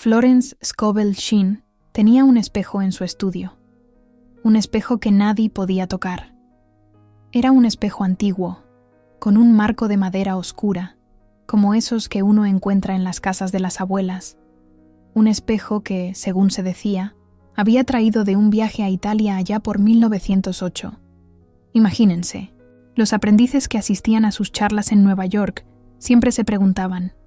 Florence Scovel Shinn tenía un espejo en su estudio. Un espejo que nadie podía tocar. Era un espejo antiguo, con un marco de madera oscura, como esos que uno encuentra en las casas de las abuelas. Un espejo que, según se decía, había traído de un viaje a Italia allá por 1908. Imagínense, los aprendices que asistían a sus charlas en Nueva York siempre se preguntaban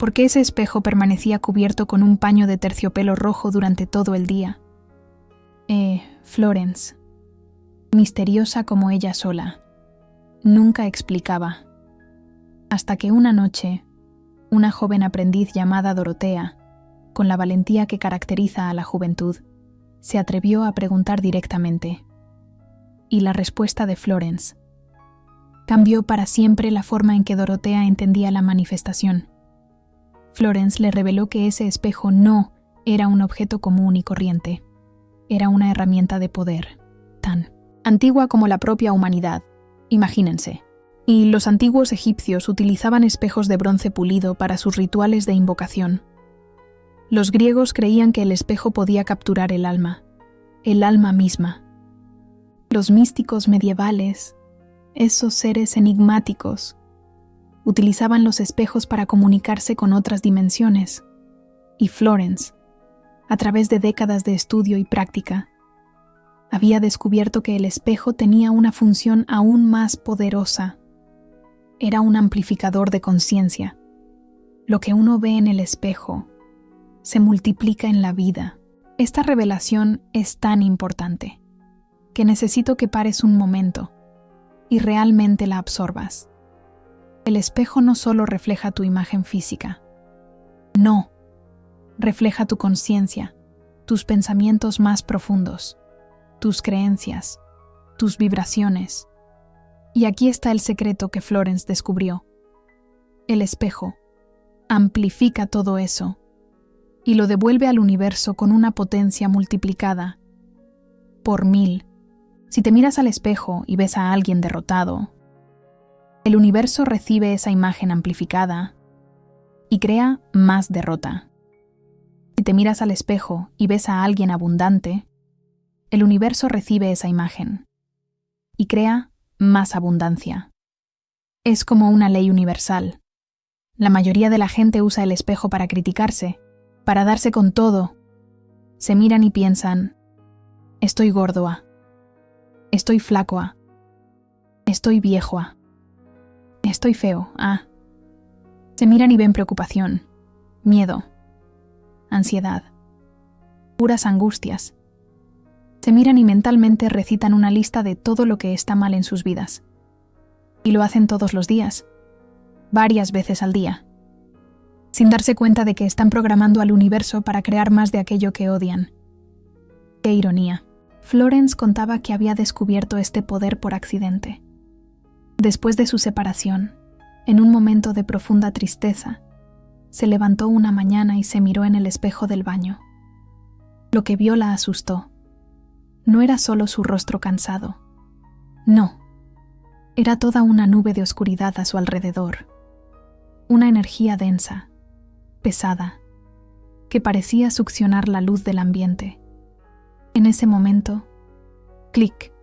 ¿por qué ese espejo permanecía cubierto con un paño de terciopelo rojo durante todo el día? Florence, misteriosa como ella sola, nunca explicaba. Hasta que una noche, una joven aprendiz llamada Dorotea, con la valentía que caracteriza a la juventud, se atrevió a preguntar directamente. Y la respuesta de Florence cambió para siempre la forma en que Dorotea entendía la manifestación. Florence le reveló que ese espejo no era un objeto común y corriente. Era una herramienta de poder, tan antigua como la propia humanidad, imagínense. Y los antiguos egipcios utilizaban espejos de bronce pulido para sus rituales de invocación. Los griegos creían que el espejo podía capturar el alma misma. Los místicos medievales, esos seres enigmáticos, utilizaban los espejos para comunicarse con otras dimensiones. Y Florence, a través de décadas de estudio y práctica, había descubierto que el espejo tenía una función aún más poderosa. Era un amplificador de conciencia. Lo que uno ve en el espejo se multiplica en la vida. Esta revelación es tan importante que necesito que pares un momento y realmente la absorbas. El espejo no solo refleja tu imagen física. No, refleja tu conciencia, tus pensamientos más profundos, tus creencias, tus vibraciones. Y aquí está el secreto que Florence descubrió. El espejo amplifica todo eso y lo devuelve al universo con una potencia multiplicada por 1000. Si te miras al espejo y ves a alguien derrotado, el universo recibe esa imagen amplificada y crea más derrota. Si te miras al espejo y ves a alguien abundante, el universo recibe esa imagen y crea más abundancia. Es como una ley universal. La mayoría de la gente usa el espejo para criticarse, para darse con todo. Se miran y piensan, estoy gordo, estoy flaco, estoy viejo, estoy feo, Se miran y ven preocupación, miedo, ansiedad, puras angustias. Se miran y mentalmente recitan una lista de todo lo que está mal en sus vidas. Y lo hacen todos los días, varias veces al día, sin darse cuenta de que están programando al universo para crear más de aquello que odian. ¡Qué ironía! Florence contaba que había descubierto este poder por accidente. Después de su separación, en un momento de profunda tristeza, se levantó una mañana y se miró en el espejo del baño. Lo que vio la asustó. No era solo su rostro cansado. No. Era toda una nube de oscuridad a su alrededor. Una energía densa, pesada, que parecía succionar la luz del ambiente. En ese momento, clic,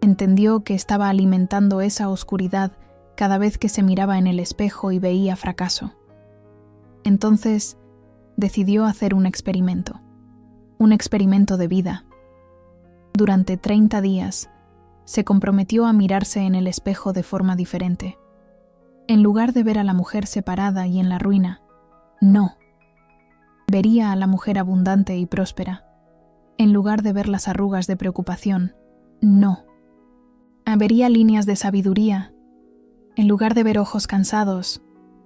entendió que estaba alimentando esa oscuridad cada vez que se miraba en el espejo y veía fracaso. Entonces, decidió hacer un experimento de vida. Durante 30 días, se comprometió a mirarse en el espejo de forma diferente. En lugar de ver a la mujer separada y en la ruina, no. Vería a la mujer abundante y próspera. En lugar de ver las arrugas de preocupación, no. Vería líneas de sabiduría. En lugar de ver ojos cansados,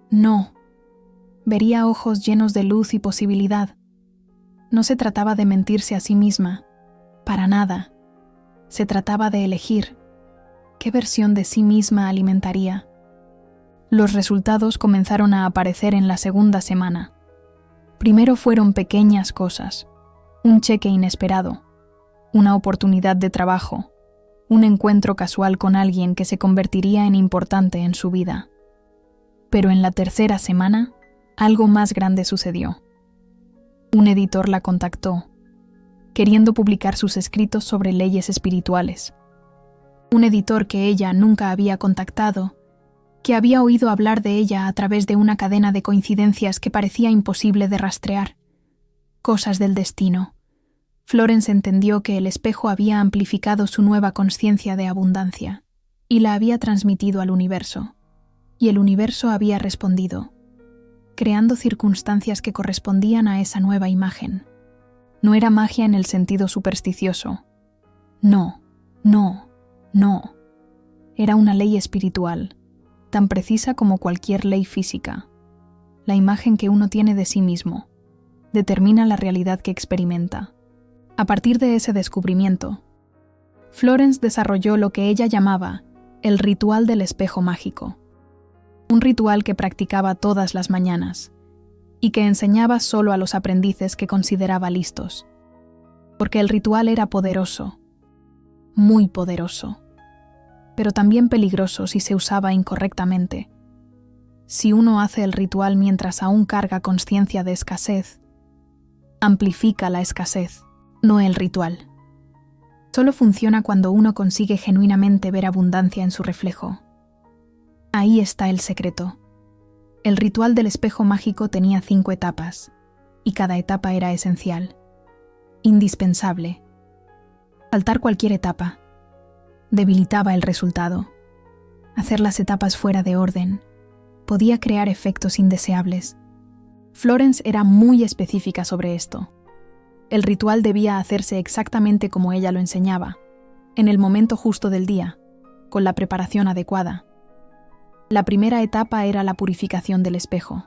no. Vería ojos llenos de luz y posibilidad. No se trataba de mentirse a sí misma, para nada. Se trataba de elegir qué versión de sí misma alimentaría. Los resultados comenzaron a aparecer en la segunda semana. Primero fueron pequeñas cosas, un cheque inesperado, una oportunidad de trabajo, un encuentro casual con alguien que se convertiría en importante en su vida. Pero en la tercera semana, algo más grande sucedió. Un editor la contactó, queriendo publicar sus escritos sobre leyes espirituales. Un editor que ella nunca había contactado, que había oído hablar de ella a través de una cadena de coincidencias que parecía imposible de rastrear. Cosas del destino. Florence entendió que el espejo había amplificado su nueva consciencia de abundancia y la había transmitido al universo, y el universo había respondido, creando circunstancias que correspondían a esa nueva imagen. No era magia en el sentido supersticioso. No, no, no. Era una ley espiritual, tan precisa como cualquier ley física. La imagen que uno tiene de sí mismo determina la realidad que experimenta. A partir de ese descubrimiento, Florence desarrolló lo que ella llamaba el ritual del espejo mágico, un ritual que practicaba todas las mañanas y que enseñaba solo a los aprendices que consideraba listos, porque el ritual era poderoso, muy poderoso, pero también peligroso si se usaba incorrectamente. Si uno hace el ritual mientras aún carga consciencia de escasez, amplifica la escasez, no el ritual. Solo funciona cuando uno consigue genuinamente ver abundancia en su reflejo. Ahí está el secreto. El ritual del espejo mágico tenía 5 etapas, y cada etapa era esencial, indispensable. Saltar cualquier etapa debilitaba el resultado. Hacer las etapas fuera de orden podía crear efectos indeseables. Florence era muy específica sobre esto. El ritual debía hacerse exactamente como ella lo enseñaba, en el momento justo del día, con la preparación adecuada. La primera etapa era la purificación del espejo.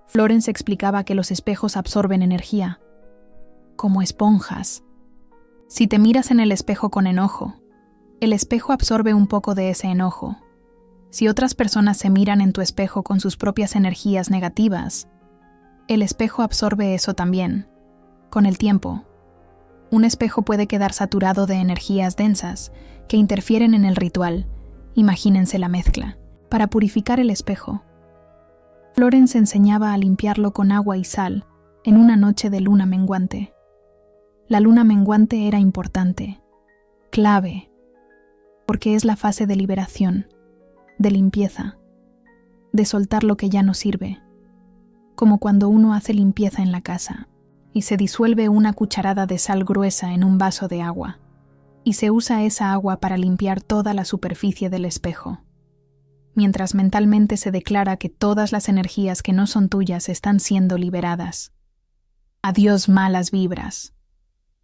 Florence explicaba que los espejos absorben energía, como esponjas. Si te miras en el espejo con enojo, el espejo absorbe un poco de ese enojo. Si otras personas se miran en tu espejo con sus propias energías negativas, el espejo absorbe eso también. Con el tiempo, un espejo puede quedar saturado de energías densas que interfieren en el ritual. Imagínense la mezcla. Para purificar el espejo, Florence enseñaba a limpiarlo con agua y sal en una noche de luna menguante. La luna menguante era importante, clave, porque es la fase de liberación, de limpieza, de soltar lo que ya no sirve, como cuando uno hace limpieza en la casa y se disuelve una cucharada de sal gruesa en un vaso de agua, y se usa esa agua para limpiar toda la superficie del espejo, mientras mentalmente se declara que todas las energías que no son tuyas están siendo liberadas. Adiós malas vibras.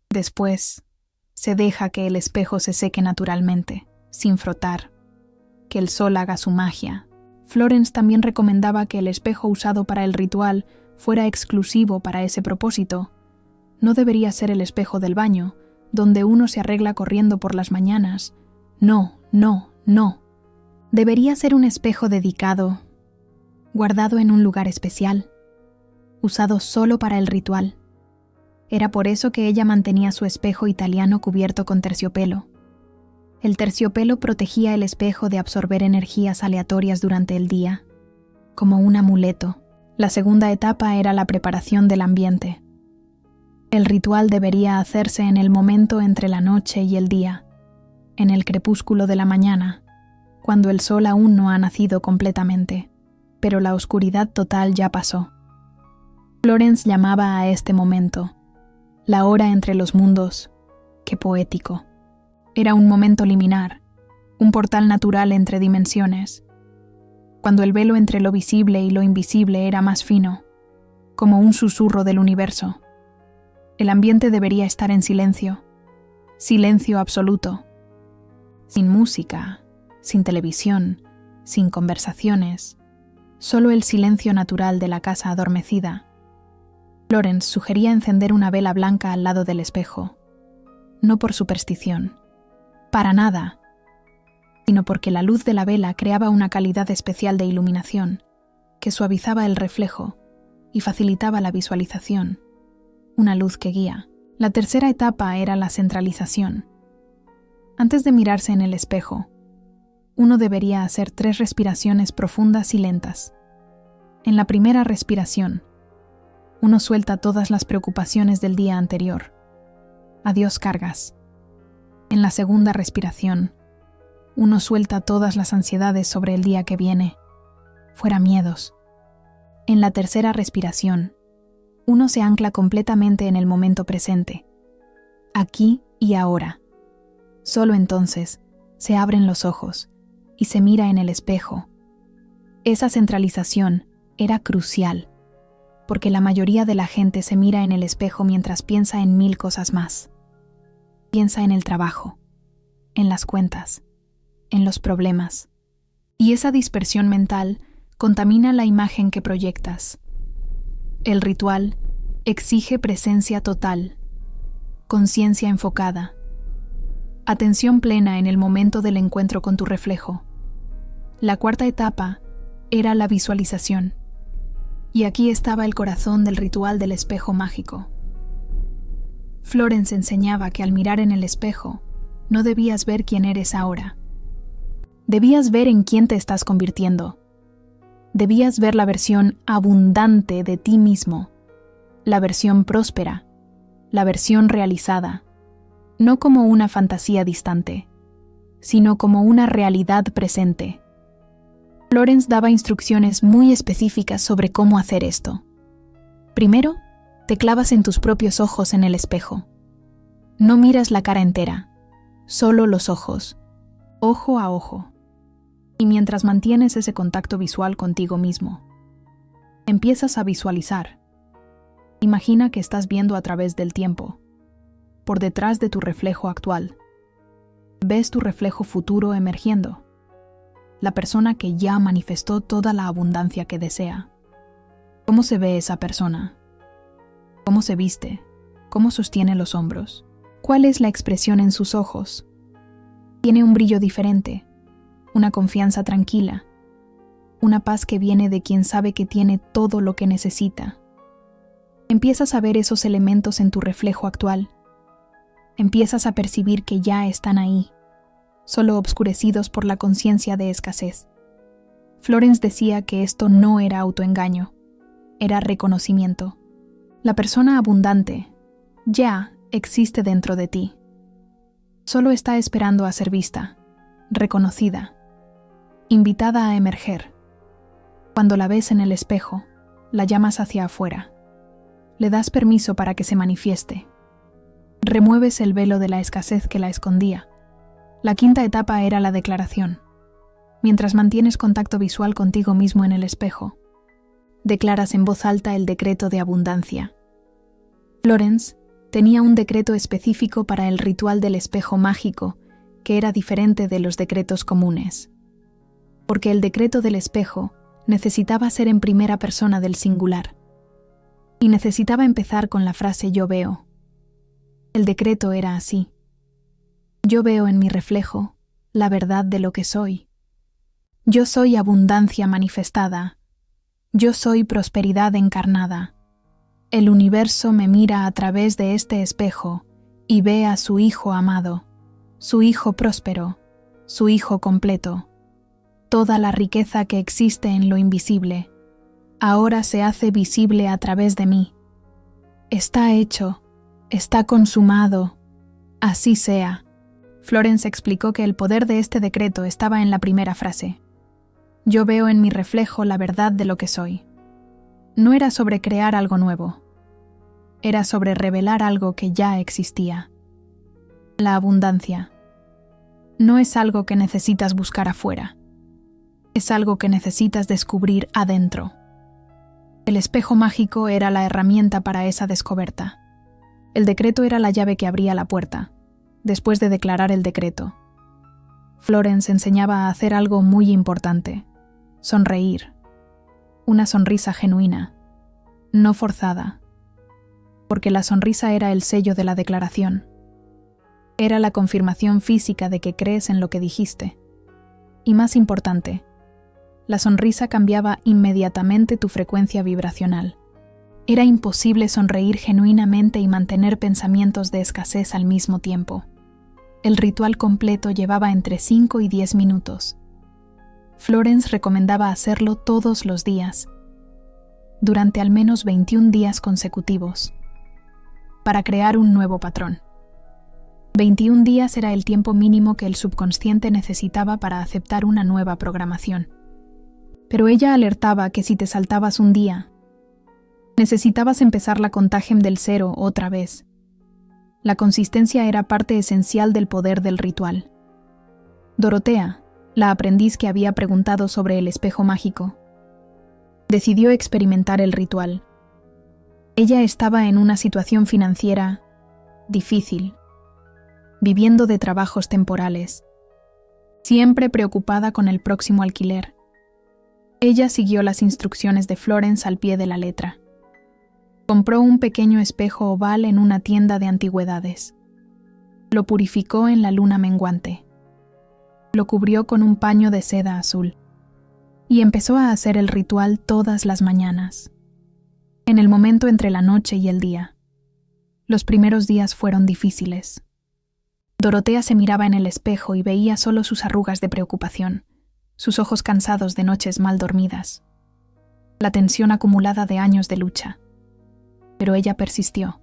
Después, se deja que el espejo se seque naturalmente, sin frotar, que el sol haga su magia. Florence también recomendaba que el espejo usado para el ritual fuera exclusivo para ese propósito. No debería ser el espejo del baño, donde uno se arregla corriendo por las mañanas. No, no, no. Debería ser un espejo dedicado, guardado en un lugar especial, usado solo para el ritual. Era por eso que ella mantenía su espejo italiano cubierto con terciopelo. El terciopelo protegía el espejo de absorber energías aleatorias durante el día, como un amuleto. La segunda etapa era la preparación del ambiente. El ritual debería hacerse en el momento entre la noche y el día, en el crepúsculo de la mañana, cuando el sol aún no ha nacido completamente, pero la oscuridad total ya pasó. Florence llamaba a este momento la hora entre los mundos. ¡Qué poético! Era un momento liminar, un portal natural entre dimensiones, cuando el velo entre lo visible y lo invisible era más fino, como un susurro del universo. El ambiente debería estar en silencio, silencio absoluto, sin música, sin televisión, sin conversaciones, solo el silencio natural de la casa adormecida. Florence sugería encender una vela blanca al lado del espejo, no por superstición, para nada, sino porque la luz de la vela creaba una calidad especial de iluminación que suavizaba el reflejo y facilitaba la visualización, una luz que guía. La tercera etapa era la centralización. Antes de mirarse en el espejo, uno debería hacer 3 respiraciones profundas y lentas. En la primera respiración, uno suelta todas las preocupaciones del día anterior. Adiós cargas. En la segunda respiración, uno suelta todas las ansiedades sobre el día que viene. Fuera miedos. En la tercera respiración, uno se ancla completamente en el momento presente, aquí y ahora. Solo entonces se abren los ojos y se mira en el espejo. Esa centralización era crucial, porque la mayoría de la gente se mira en el espejo mientras piensa en 1000 cosas más. Piensa en el trabajo, en las cuentas, en los problemas. Y esa dispersión mental contamina la imagen que proyectas. El ritual exige presencia total, conciencia enfocada, atención plena en el momento del encuentro con tu reflejo. La cuarta etapa era la visualización. Y aquí estaba el corazón del ritual del espejo mágico. Florence enseñaba que al mirar en el espejo, no debías ver quién eres ahora. Debías ver en quién te estás convirtiendo. Debías ver la versión abundante de ti mismo, la versión próspera, la versión realizada, no como una fantasía distante, sino como una realidad presente. Florence daba instrucciones muy específicas sobre cómo hacer esto. Primero, te clavas en tus propios ojos en el espejo. No miras la cara entera, solo los ojos, ojo a ojo. Y mientras mantienes ese contacto visual contigo mismo, empiezas a visualizar. Imagina que estás viendo a través del tiempo, por detrás de tu reflejo actual. Ves tu reflejo futuro emergiendo, la persona que ya manifestó toda la abundancia que desea. ¿Cómo se ve esa persona? ¿Cómo se viste? ¿Cómo sostiene los hombros? ¿Cuál es la expresión en sus ojos? Tiene un brillo diferente, una confianza tranquila, una paz que viene de quien sabe que tiene todo lo que necesita. Empiezas a ver esos elementos en tu reflejo actual. Empiezas a percibir que ya están ahí, solo obscurecidos por la conciencia de escasez. Florence decía que esto no era autoengaño, era reconocimiento. La persona abundante ya existe dentro de ti. Solo está esperando a ser vista, reconocida, invitada a emerger. Cuando la ves en el espejo, la llamas hacia afuera. Le das permiso para que se manifieste. Remueves el velo de la escasez que la escondía. La quinta etapa era la declaración. Mientras mantienes contacto visual contigo mismo en el espejo, declaras en voz alta el decreto de abundancia. Florence tenía un decreto específico para el ritual del espejo mágico que era diferente de los decretos comunes. Porque el decreto del espejo necesitaba ser en primera persona del singular. Y necesitaba empezar con la frase yo veo. El decreto era así. Yo veo en mi reflejo la verdad de lo que soy. Yo soy abundancia manifestada. Yo soy prosperidad encarnada. El universo me mira a través de este espejo y ve a su hijo amado, su hijo próspero, su hijo completo. Toda la riqueza que existe en lo invisible ahora se hace visible a través de mí. Está hecho, está consumado, así sea. Florence explicó que el poder de este decreto estaba en la primera frase. Yo veo en mi reflejo la verdad de lo que soy. No era sobre crear algo nuevo. Era sobre revelar algo que ya existía. La abundancia no es algo que necesitas buscar afuera. Es algo que necesitas descubrir adentro. El espejo mágico era la herramienta para esa descoberta. El decreto era la llave que abría la puerta. Después de declarar el decreto, Florence enseñaba a hacer algo muy importante: sonreír. Una sonrisa genuina, no forzada, porque la sonrisa era el sello de la declaración. Era la confirmación física de que crees en lo que dijiste. Y más importante, la sonrisa cambiaba inmediatamente tu frecuencia vibracional. Era imposible sonreír genuinamente y mantener pensamientos de escasez al mismo tiempo. El ritual completo llevaba entre 5 y 10 minutos. Florence recomendaba hacerlo todos los días. durante al menos 21 días consecutivos, para crear un nuevo patrón. 21 días era el tiempo mínimo que el subconsciente necesitaba para aceptar una nueva programación. Pero ella alertaba que si te saltabas un día, necesitabas empezar la contagen del 0 otra vez. La consistencia era parte esencial del poder del ritual. Dorotea, la aprendiz que había preguntado sobre el espejo mágico, decidió experimentar el ritual. Ella estaba en una situación financiera difícil, viviendo de trabajos temporales, siempre preocupada con el próximo alquiler. Ella siguió las instrucciones de Florence al pie de la letra. Compró un pequeño espejo oval en una tienda de antigüedades. Lo purificó en la luna menguante. Lo cubrió con un paño de seda azul. Y empezó a hacer el ritual todas las mañanas, en el momento entre la noche y el día. Los primeros días fueron difíciles. Dorotea se miraba en el espejo y veía solo sus arrugas de preocupación, sus ojos cansados de noches mal dormidas, la tensión acumulada de años de lucha. Pero ella persistió.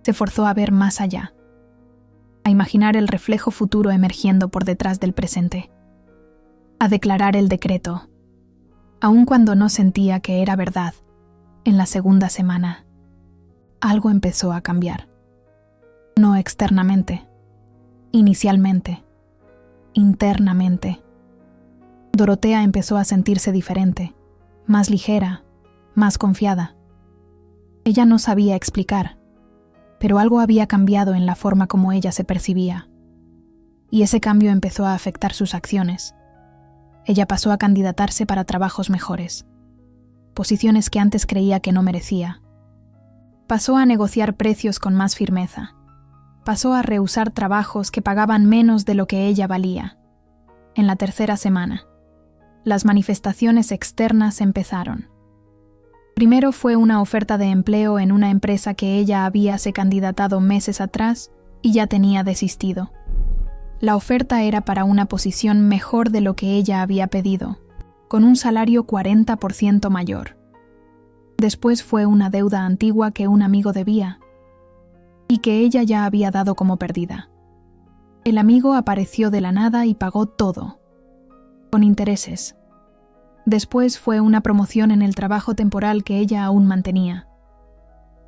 Se forzó a ver más allá, a imaginar el reflejo futuro emergiendo por detrás del presente, a declarar el decreto, aun cuando no sentía que era verdad. En la segunda semana, algo empezó a cambiar. No externamente, inicialmente, internamente. Dorotea empezó a sentirse diferente, más ligera, más confiada. Ella no sabía explicar, pero algo había cambiado en la forma como ella se percibía. Y ese cambio empezó a afectar sus acciones. Ella pasó a candidatarse para trabajos mejores, posiciones que antes creía que no merecía. Pasó a negociar precios con más firmeza. Pasó a rehusar trabajos que pagaban menos de lo que ella valía. En la tercera semana, las manifestaciones externas empezaron. Primero fue una oferta de empleo en una empresa que ella habíase candidatado meses atrás y ya tenía desistido. La oferta era para una posición mejor de lo que ella había pedido, con un salario 40% mayor. Después fue una deuda antigua que un amigo debía y que ella ya había dado como perdida. El amigo apareció de la nada y pagó todo, con intereses. Después fue una promoción en el trabajo temporal que ella aún mantenía,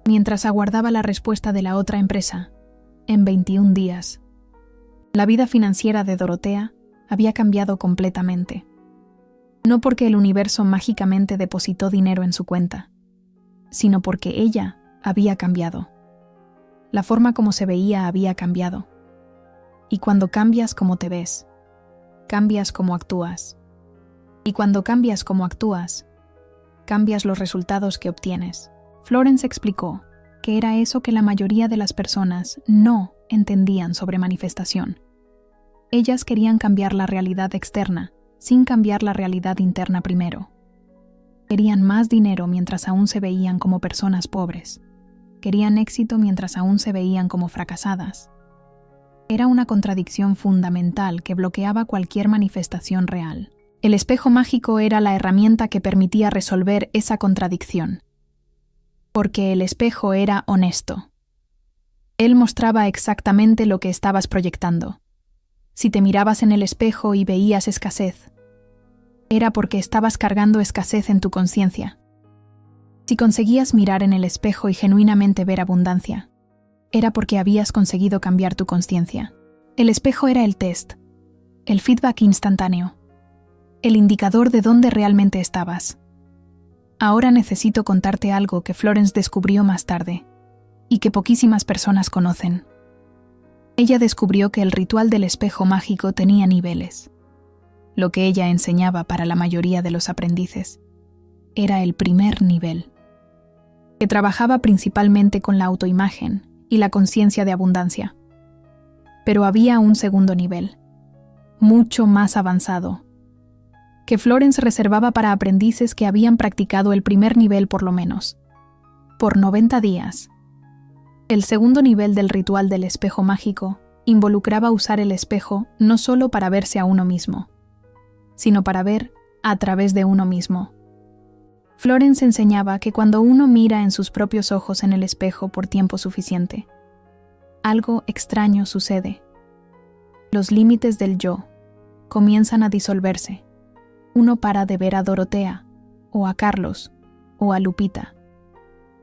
mientras aguardaba la respuesta de la otra empresa, en 21 días. La vida financiera de Dorotea había cambiado completamente. No porque el universo mágicamente depositó dinero en su cuenta, sino porque ella había cambiado. La forma como se veía había cambiado. Y cuando cambias como te ves, cambias como actúas. Y cuando cambias como actúas, cambias los resultados que obtienes. Florence explicó que era eso que la mayoría de las personas no entendían sobre manifestación. Ellas querían cambiar la realidad externa, sin cambiar la realidad interna primero. Querían más dinero mientras aún se veían como personas pobres. Querían éxito mientras aún se veían como fracasadas. Era una contradicción fundamental que bloqueaba cualquier manifestación real. El espejo mágico era la herramienta que permitía resolver esa contradicción. Porque el espejo era honesto. Él mostraba exactamente lo que estabas proyectando. Si te mirabas en el espejo y veías escasez, era porque estabas cargando escasez en tu conciencia. Si conseguías mirar en el espejo y genuinamente ver abundancia, era porque habías conseguido cambiar tu conciencia. El espejo era el test, el feedback instantáneo, el indicador de dónde realmente estabas. Ahora necesito contarte algo que Florence descubrió más tarde y que poquísimas personas conocen. Ella descubrió que el ritual del espejo mágico tenía niveles. Lo que ella enseñaba para la mayoría de los aprendices era el primer nivel, que trabajaba principalmente con la autoimagen y la conciencia de abundancia. Pero había un segundo nivel, mucho más avanzado, que Florence reservaba para aprendices que habían practicado el primer nivel por lo menos, por 90 días. El segundo nivel del ritual del espejo mágico involucraba usar el espejo no solo para verse a uno mismo, sino para ver a través de uno mismo. Florence enseñaba que cuando uno mira en sus propios ojos en el espejo por tiempo suficiente, algo extraño sucede. Los límites del yo comienzan a disolverse. Uno para de ver a Dorotea, o a Carlos, o a Lupita,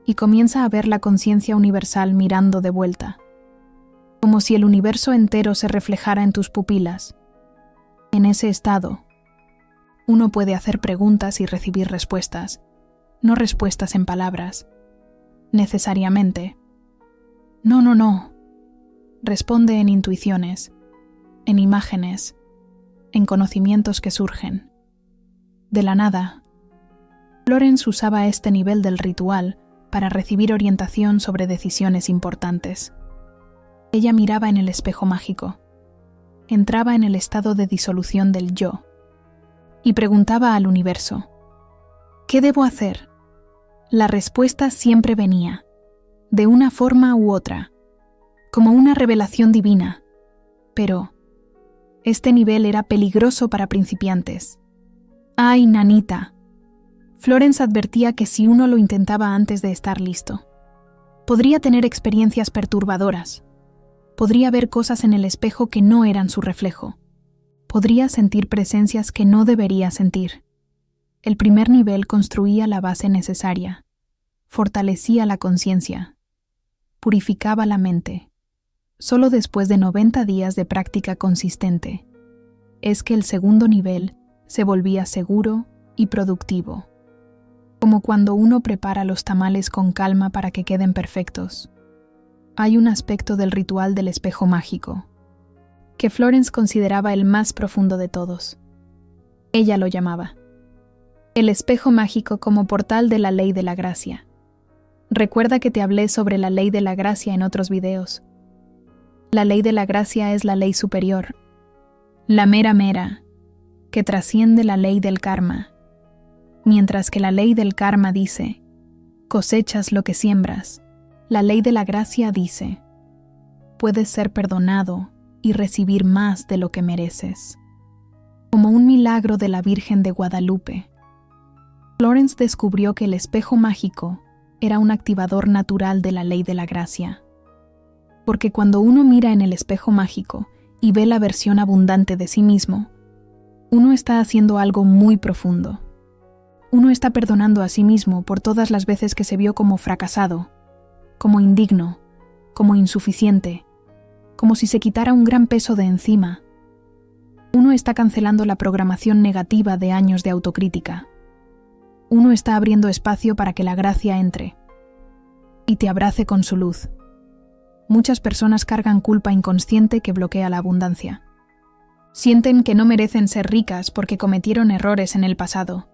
y comienza a ver la conciencia universal mirando de vuelta, como si el universo entero se reflejara en tus pupilas. En ese estado, uno puede hacer preguntas y recibir respuestas, no respuestas en palabras, necesariamente. No. Responde en intuiciones, en imágenes, en conocimientos que surgen. De la nada, Florence usaba este nivel del ritual para recibir orientación sobre decisiones importantes. Ella miraba en el espejo mágico, entraba en el estado de disolución del yo y preguntaba al universo, ¿qué debo hacer? La respuesta siempre venía, de una forma u otra, como una revelación divina, pero este nivel era peligroso para principiantes. ¡Ay, nanita! Florence advertía que si uno lo intentaba antes de estar listo, podría tener experiencias perturbadoras, podría ver cosas en el espejo que no eran su reflejo, podría sentir presencias que no debería sentir. El primer nivel construía la base necesaria, fortalecía la conciencia, purificaba la mente. Solo después de 90 días de práctica consistente, es que el segundo nivel se volvía seguro y productivo, como cuando uno prepara los tamales con calma para que queden perfectos. Hay un aspecto del ritual del espejo mágico, que Florence consideraba el más profundo de todos. Ella lo llamaba el espejo mágico como portal de la ley de la gracia. Recuerda que te hablé sobre la ley de la gracia en otros videos. La ley de la gracia es la ley superior, la mera, que trasciende la ley del karma, mientras que la ley del karma dice, cosechas lo que siembras. La ley de la gracia dice, puedes ser perdonado y recibir más de lo que mereces. Como un milagro de la Virgen de Guadalupe, Florence descubrió que el espejo mágico era un activador natural de la ley de la gracia. Porque cuando uno mira en el espejo mágico y ve la versión abundante de sí mismo, uno está haciendo algo muy profundo. Uno está perdonando a sí mismo por todas las veces que se vio como fracasado, como indigno, como insuficiente, como si se quitara un gran peso de encima. Uno está cancelando la programación negativa de años de autocrítica. Uno está abriendo espacio para que la gracia entre y te abrace con su luz. Muchas personas cargan culpa inconsciente que bloquea la abundancia. Sienten que no merecen ser ricas porque cometieron errores en el pasado.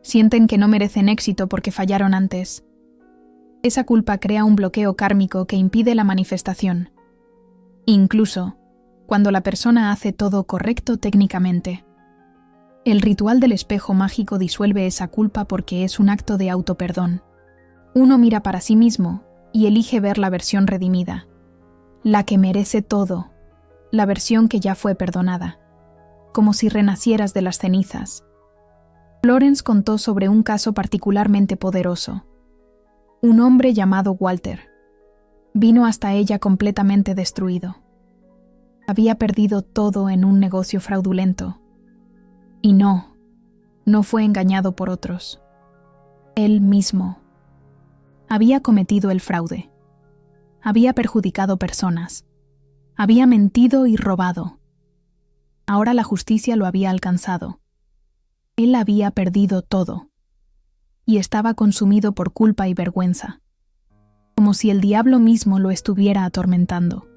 Sienten que no merecen éxito porque fallaron antes. Esa culpa crea un bloqueo kármico que impide la manifestación, incluso cuando la persona hace todo correcto técnicamente. El ritual del espejo mágico disuelve esa culpa porque es un acto de autoperdón. Uno mira para sí mismo y elige ver la versión redimida, la que merece todo, la versión que ya fue perdonada, como si renacieras de las cenizas. Florence contó sobre un caso particularmente poderoso. Un hombre llamado Walter vino hasta ella completamente destruido. Había perdido todo en un negocio fraudulento. Y no fue engañado por otros. Él mismo había cometido el fraude. Había perjudicado personas. Había mentido y robado. Ahora la justicia lo había alcanzado. Él había perdido todo. Y estaba consumido por culpa y vergüenza, como si el diablo mismo lo estuviera atormentando.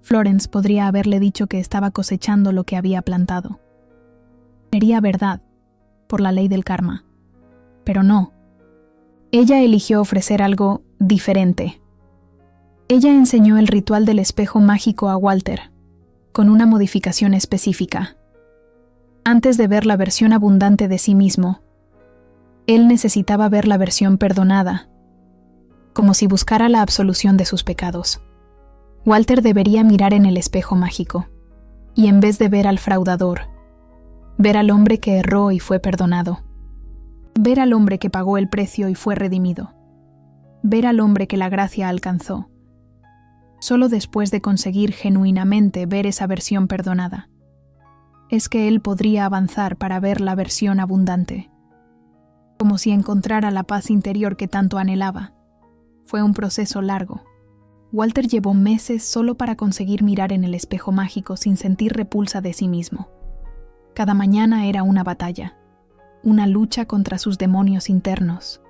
Florence podría haberle dicho que estaba cosechando lo que había plantado. Sería verdad, por la ley del karma. Pero no. Ella eligió ofrecer algo diferente. Ella enseñó el ritual del espejo mágico a Walter, con una modificación específica. Antes de ver la versión abundante de sí mismo, él necesitaba ver la versión perdonada, como si buscara la absolución de sus pecados. Walter debería mirar en el espejo mágico, y en vez de ver al fraudador, ver al hombre que erró y fue perdonado. Ver al hombre que pagó el precio y fue redimido. Ver al hombre que la gracia alcanzó. Solo después de conseguir genuinamente ver esa versión perdonada, es que él podría avanzar para ver la versión abundante. Como si encontrara la paz interior que tanto anhelaba. Fue un proceso largo. Walter llevó meses solo para conseguir mirar en el espejo mágico sin sentir repulsa de sí mismo. Cada mañana era una batalla, una lucha contra sus demonios internos.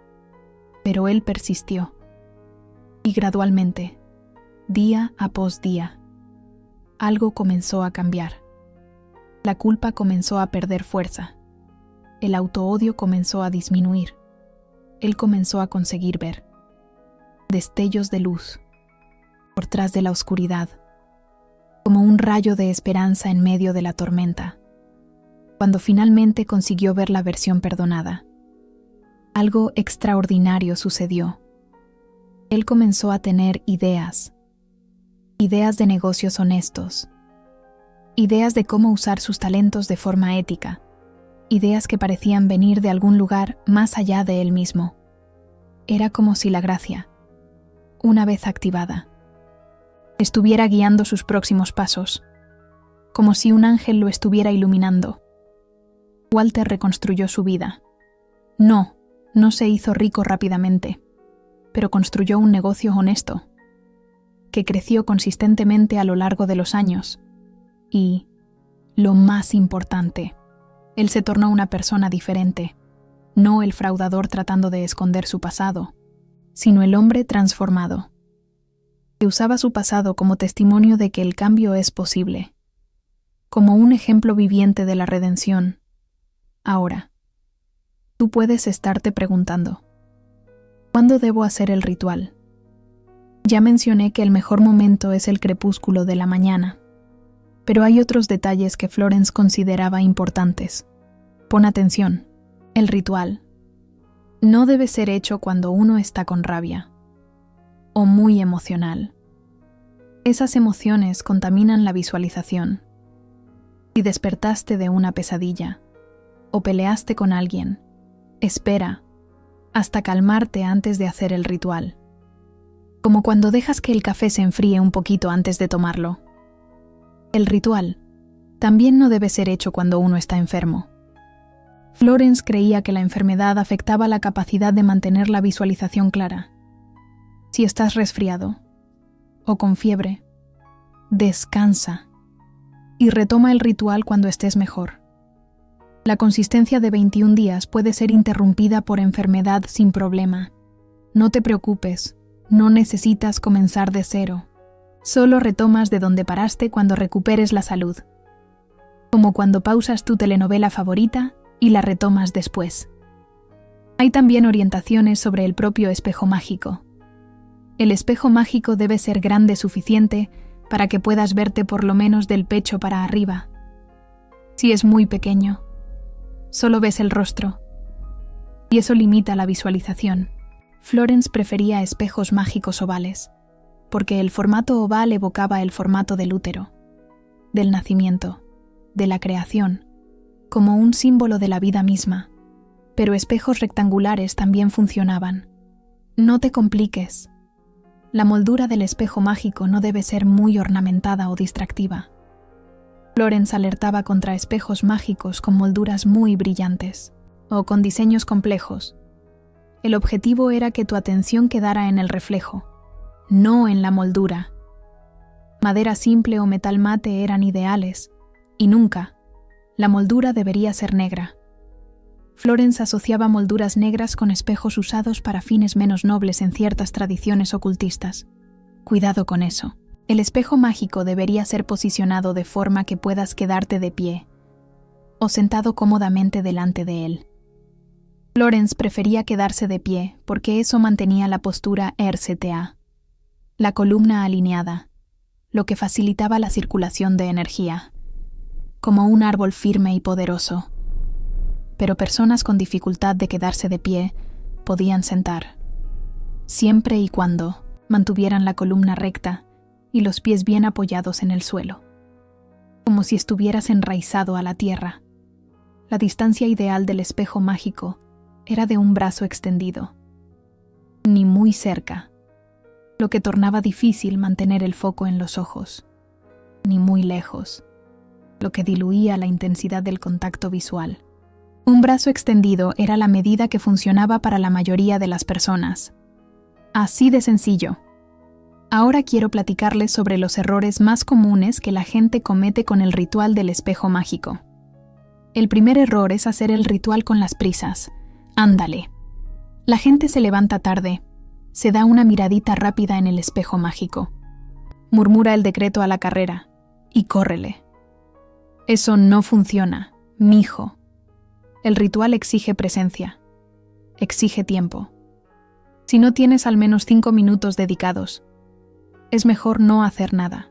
Pero él persistió. Y gradualmente, día a día, algo comenzó a cambiar. La culpa comenzó a perder fuerza. El autoodio comenzó a disminuir. Él comenzó a conseguir ver destellos de luz por tras de la oscuridad, como un rayo de esperanza en medio de la tormenta. Cuando finalmente consiguió ver la versión perdonada, algo extraordinario sucedió. Él comenzó a tener ideas de negocios honestos, ideas de cómo usar sus talentos de forma ética, ideas que parecían venir de algún lugar más allá de él mismo. Era como si la gracia, una vez activada, estuviera guiando sus próximos pasos, como si un ángel lo estuviera iluminando. Walter reconstruyó su vida. No se hizo rico rápidamente, pero construyó un negocio honesto, que creció consistentemente a lo largo de los años. Y, lo más importante, él se tornó una persona diferente, no el fraudador tratando de esconder su pasado, sino el hombre transformado, que usaba su pasado como testimonio de que el cambio es posible, como un ejemplo viviente de la redención. Ahora, tú puedes estarte preguntando, ¿cuándo debo hacer el ritual? Ya mencioné que el mejor momento es el crepúsculo de la mañana, pero hay otros detalles que Florence consideraba importantes. Pon atención, el ritual no debe ser hecho cuando uno está con rabia o muy emocional. Esas emociones contaminan la visualización. Si despertaste de una pesadilla o peleaste con alguien, espera hasta calmarte antes de hacer el ritual. Como cuando dejas que el café se enfríe un poquito antes de tomarlo. El ritual también no debe ser hecho cuando uno está enfermo. Florence creía que la enfermedad afectaba la capacidad de mantener la visualización clara. Si estás resfriado o con fiebre, descansa y retoma el ritual cuando estés mejor. La consistencia de 21 días puede ser interrumpida por enfermedad sin problema. No te preocupes, no necesitas comenzar de cero. Solo retomas de donde paraste cuando recuperes la salud. Como cuando pausas tu telenovela favorita y la retomas después. Hay también orientaciones sobre el propio espejo mágico. El espejo mágico debe ser grande suficiente para que puedas verte por lo menos del pecho para arriba. Si es muy pequeño, solo ves el rostro, y eso limita la visualización. Florence prefería espejos mágicos ovales, porque el formato oval evocaba el formato del útero, del nacimiento, de la creación, como un símbolo de la vida misma, pero espejos rectangulares también funcionaban. No te compliques. La moldura del espejo mágico no debe ser muy ornamentada o distractiva. Florence alertaba contra espejos mágicos con molduras muy brillantes o con diseños complejos. El objetivo era que tu atención quedara en el reflejo, no en la moldura. Madera simple o metal mate eran ideales, y nunca, la moldura debería ser negra. Florence asociaba molduras negras con espejos usados para fines menos nobles en ciertas tradiciones ocultistas. Cuidado con eso. El espejo mágico debería ser posicionado de forma que puedas quedarte de pie o sentado cómodamente delante de él. Florence prefería quedarse de pie porque eso mantenía la postura RCTA, la columna alineada, lo que facilitaba la circulación de energía, como un árbol firme y poderoso. Pero personas con dificultad de quedarse de pie podían sentar, siempre y cuando mantuvieran la columna recta y los pies bien apoyados en el suelo, como si estuvieras enraizado a la tierra. La distancia ideal del espejo mágico era de un brazo extendido, ni muy cerca, lo que tornaba difícil mantener el foco en los ojos, ni muy lejos, lo que diluía la intensidad del contacto visual. Un brazo extendido era la medida que funcionaba para la mayoría de las personas. Así de sencillo. Ahora quiero platicarles sobre los errores más comunes que la gente comete con el ritual del espejo mágico. El primer error es hacer el ritual con las prisas. Ándale. La gente se levanta tarde, se da una miradita rápida en el espejo mágico, murmura el decreto a la carrera y córrele. Eso no funciona, mijo. El ritual exige presencia, exige tiempo. Si no tienes al menos 5 minutos dedicados, es mejor no hacer nada,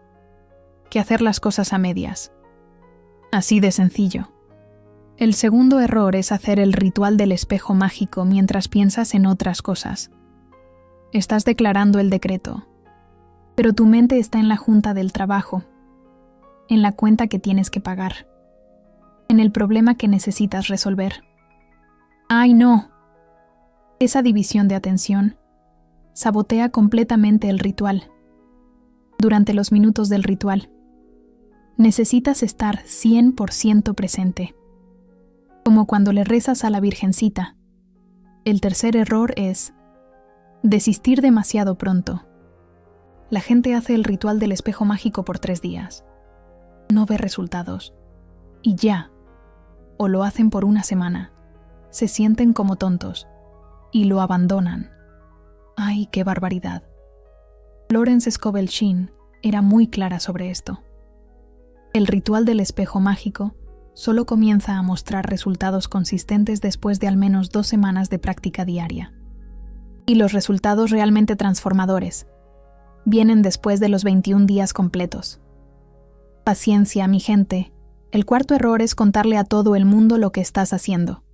que hacer las cosas a medias. Así de sencillo. El segundo error es hacer el ritual del espejo mágico mientras piensas en otras cosas. Estás declarando el decreto, pero tu mente está en la junta del trabajo, en la cuenta que tienes que pagar, en el problema que necesitas resolver. ¡Ay, no! Esa división de atención sabotea completamente el ritual. Durante los minutos del ritual, necesitas estar 100% presente, como cuando le rezas a la Virgencita. El tercer error es desistir demasiado pronto. La gente hace el ritual del espejo mágico por 3 días. No ve resultados. Y ya. O lo hacen por 1 semana. Se sienten como tontos. Y lo abandonan. ¡Ay, qué barbaridad! Florence Scovel Shinn era muy clara sobre esto. El ritual del espejo mágico solo comienza a mostrar resultados consistentes después de al menos 2 semanas de práctica diaria. Y los resultados realmente transformadores vienen después de los 21 días completos. Paciencia, mi gente. El cuarto error es contarle a todo el mundo lo que estás haciendo.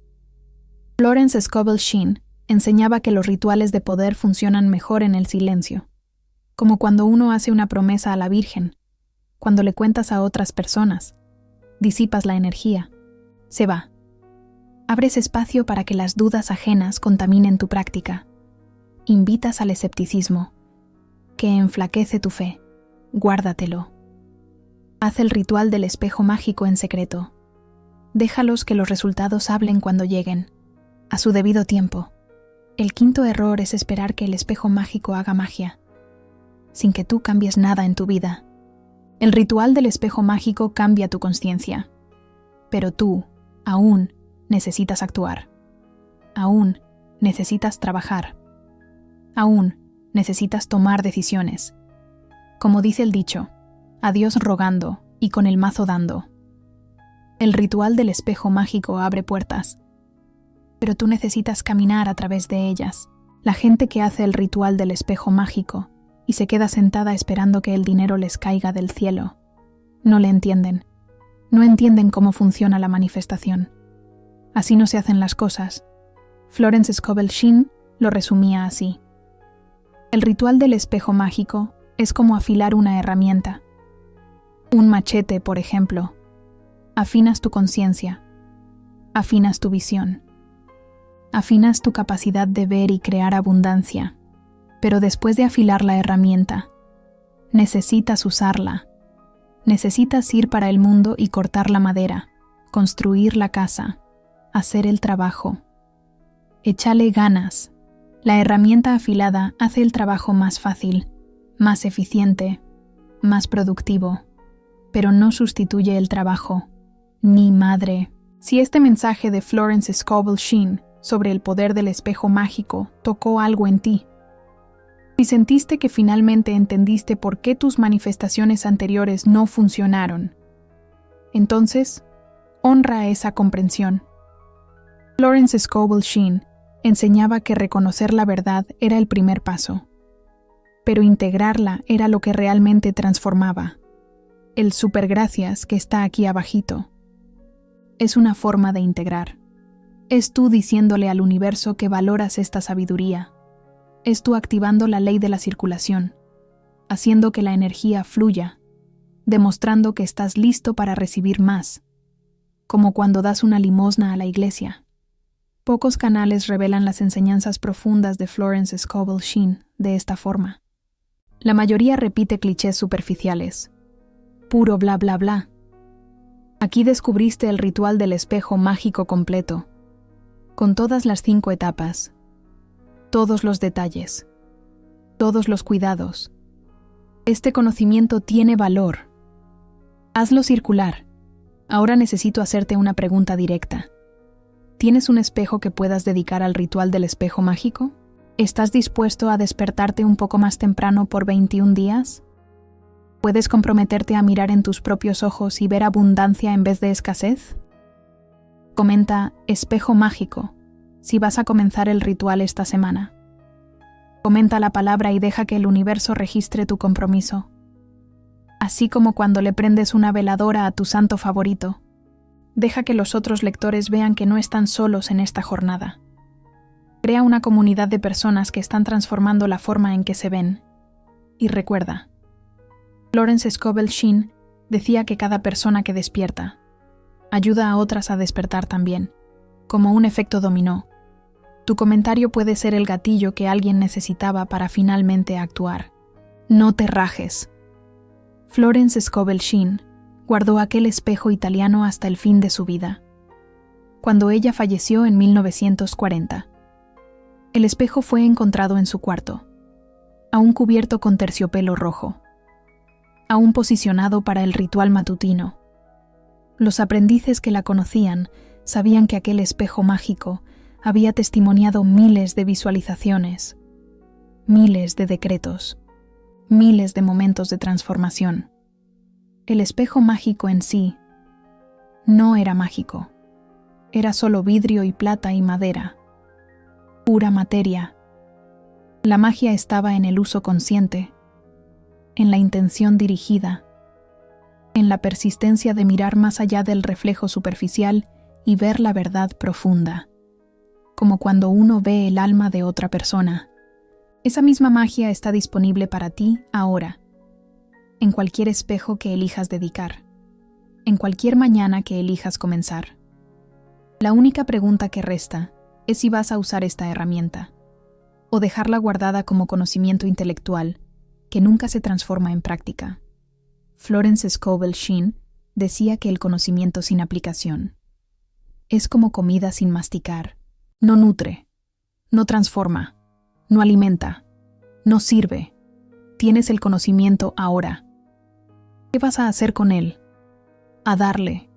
Florence Scovel Shinn enseñaba que los rituales de poder funcionan mejor en el silencio, como cuando uno hace una promesa a la Virgen, cuando le cuentas a otras personas, disipas la energía, se va. Abres espacio para que las dudas ajenas contaminen tu práctica. Invitas al escepticismo, que enflaquece tu fe. Guárdatelo. Haz el ritual del espejo mágico en secreto. Déjalos que los resultados hablen cuando lleguen, a su debido tiempo. El quinto error es esperar que el espejo mágico haga magia, sin que tú cambies nada en tu vida. El ritual del espejo mágico cambia tu consciencia, pero tú, aún, necesitas actuar. Aún, necesitas trabajar. Aún, necesitas tomar decisiones. Como dice el dicho, a Dios rogando y con el mazo dando. El ritual del espejo mágico abre puertas, pero tú necesitas caminar a través de ellas. La gente que hace el ritual del espejo mágico y se queda sentada esperando que el dinero les caiga del cielo, no le entienden. No entienden cómo funciona la manifestación. Así no se hacen las cosas. Florence Scovel Shinn lo resumía así. El ritual del espejo mágico es como afilar una herramienta. Un machete, por ejemplo. Afinas tu conciencia. Afinas tu visión. Afinas tu capacidad de ver y crear abundancia. Pero después de afilar la herramienta, necesitas usarla. Necesitas ir para el mundo y cortar la madera, construir la casa, hacer el trabajo. Échale ganas. La herramienta afilada hace el trabajo más fácil, más eficiente, más productivo, pero no sustituye el trabajo, ni madre. Si este mensaje de Florence Scovel Shinn sobre el poder del espejo mágico tocó algo en ti, si sentiste que finalmente entendiste por qué tus manifestaciones anteriores no funcionaron, entonces, honra esa comprensión. Florence Scovel Shinn enseñaba que reconocer la verdad era el primer paso, pero integrarla era lo que realmente transformaba. El supergracias que está aquí abajito es una forma de integrar. Es tú diciéndole al universo que valoras esta sabiduría. Es tú activando la ley de la circulación, haciendo que la energía fluya, demostrando que estás listo para recibir más, como cuando das una limosna a la iglesia. Pocos canales revelan las enseñanzas profundas de Florence Scovel Shinn de esta forma. La mayoría repite clichés superficiales. Puro bla bla bla. Aquí descubriste el ritual del espejo mágico completo, con todas las 5 etapas, todos los detalles, todos los cuidados. Este conocimiento tiene valor. Hazlo circular. Ahora necesito hacerte una pregunta directa. ¿Tienes un espejo que puedas dedicar al ritual del espejo mágico? ¿Estás dispuesto a despertarte un poco más temprano por 21 días? ¿Puedes comprometerte a mirar en tus propios ojos y ver abundancia en vez de escasez? Comenta espejo mágico si vas a comenzar el ritual esta semana. Comenta la palabra y deja que el universo registre tu compromiso. Así como cuando le prendes una veladora a tu santo favorito. Deja que los otros lectores vean que no están solos en esta jornada. Crea una comunidad de personas que están transformando la forma en que se ven. Y recuerda, Florence Scovel Shinn decía que cada persona que despierta ayuda a otras a despertar también, como un efecto dominó. Tu comentario puede ser el gatillo que alguien necesitaba para finalmente actuar. No te rajes. Florence Scovel Shinn guardó aquel espejo italiano hasta el fin de su vida, cuando ella falleció en 1940. El espejo fue encontrado en su cuarto, aún cubierto con terciopelo rojo, aún posicionado para el ritual matutino. Los aprendices que la conocían sabían que aquel espejo mágico había testimoniado miles de visualizaciones, miles de decretos, miles de momentos de transformación. El espejo mágico en sí no era mágico, era solo vidrio y plata y madera, pura materia. La magia estaba en el uso consciente, en la intención dirigida, en la persistencia de mirar más allá del reflejo superficial y ver la verdad profunda, como cuando uno ve el alma de otra persona. Esa misma magia está disponible para ti ahora, en cualquier espejo que elijas dedicar, en cualquier mañana que elijas comenzar. La única pregunta que resta es si vas a usar esta herramienta, o dejarla guardada como conocimiento intelectual que nunca se transforma en práctica. Florence Scovel Shinn decía que el conocimiento sin aplicación es como comida sin masticar. No nutre, no transforma, no alimenta, no sirve. Tienes el conocimiento ahora. ¿Qué vas a hacer con él? A darle,